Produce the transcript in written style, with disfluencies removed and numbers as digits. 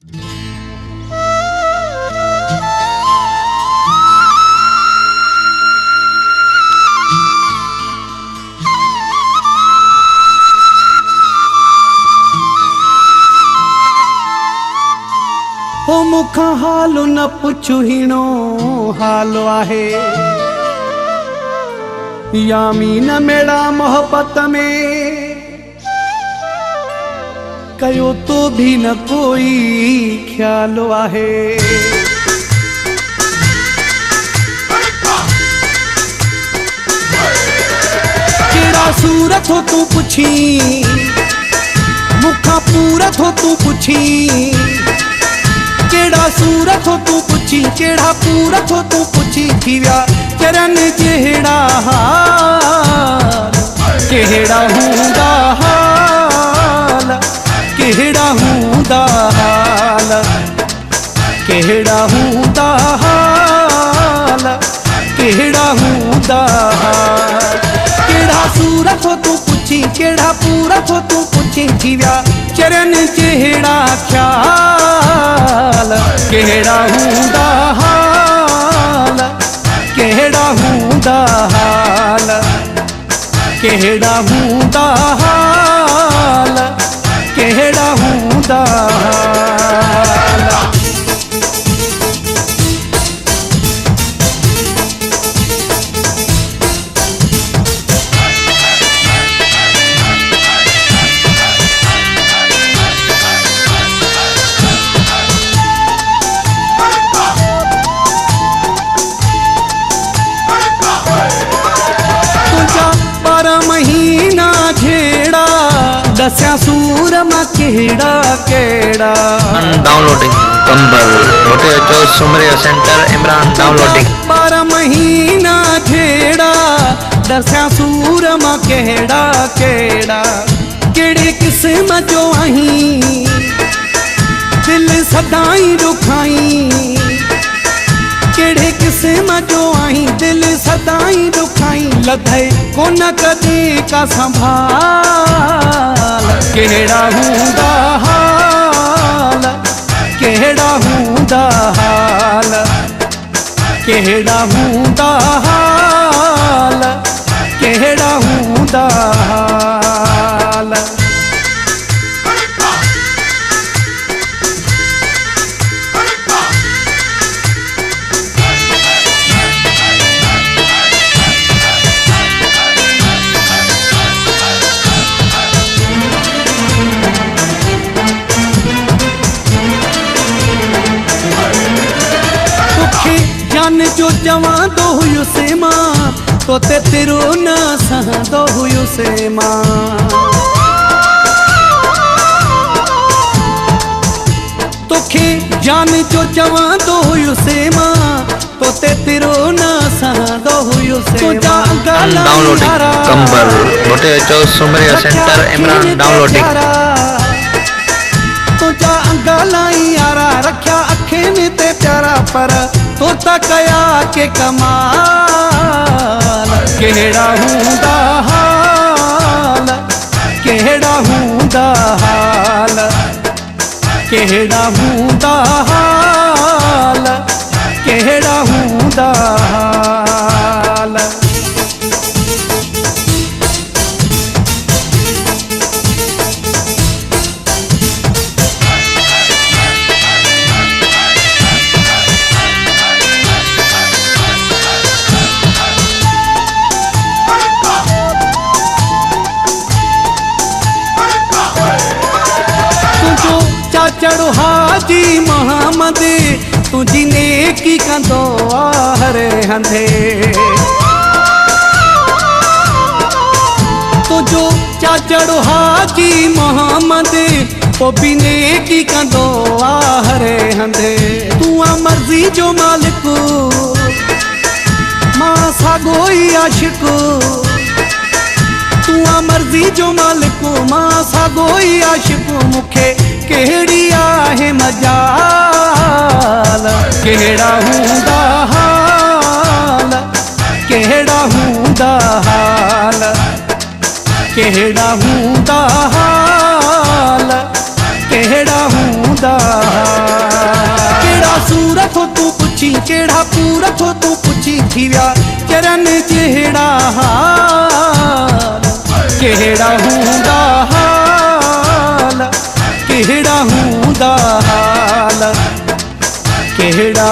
हो मुखा हाल न पुछु हीणो हाल आहे यामी न मेरा मोहब्बत में कयो तो भी न कोई ख्याल आहे। केड़ा सूरत हो तू पुछी मुखा पूरत हो तू पुछी केड़ा सूरत हो तू पुछी केड़ा पूरत हो तू पुछी थीव्या चरण जेड़ा हाल केड़ा हूंदा हाल केड़ा हूंदा हाल केड़ा हूंदा हाल केड़ा हूंदा हाल। केड़ा सूरत हो तू पुछी केड़ा पूरत हो तू पुछी थीव्या चरण जेड़ा ख्याल केड़ा हूंदा हाल केड़ा हूंदा हाल केड़ा हूंदा हाल केड़ा हूंदा हाल। महीना झेड़ा दस्या सूर मां केड़ा केड़ा डाउनलोडिंग कंबल मोटे जो सुमरिया सेंटर इमरान डाउनलोडिंग 12 महीना झेड़ा दस्या सूर मां केड़ा केड़ा केड़े किस्म जो आहीं दिल सदाई दुखाई केड़े किस्म जो आहीं दिल सदाई दुखाई लधे कोन कदे का संभाल केड़ा हूंदा हाल केड़ा हूंदा हाल केड़ा हूंदा हाल केड़ा हूंदा हाल। जान जो जवां दो हुयो से मां तो ते तेरो ना सहंदो हुयो से मां तोखे जान जो जवां दो हुयो से मां तो ते तेरो ना सहंदो हुयो से मां। डाउनलोडिंग कंबल मोटे जो सुमरिया सेंटर इमरान डाउनलोडिंग तुझा अंगालाई यारा रखया अखे में ते प्यारा पर तो तकया के कमाल केड़ा हूंदा हाल केड़ा हूंदा हाल केड़ा हूंदा हाल केड़ा हूंदा हाल। चढ़ो हाजी मोहम्मद तुझी नेकी कंदो हरे हंधे तुझो चाचड़ो हाजी मोहम्मद तो भी नेकी कंदो हरे हंधे तू मर्जी जो मालिक मां सागोई आशिक तू मर्जी जो मालिक मां सागोई आशिक मुखे केड़ी आहे मजाल केड़ा हूंदा हाल केड़ा हूंदा हाल केड़ा हूंदा हाल केड़ा हूंदा हाल। पुछी केड़ा पूरा थो तू पुछी थी व्या चरण चेड़ा हाल केड़ा हुंदा हाल केड़ा हुंदा हाल केड़ा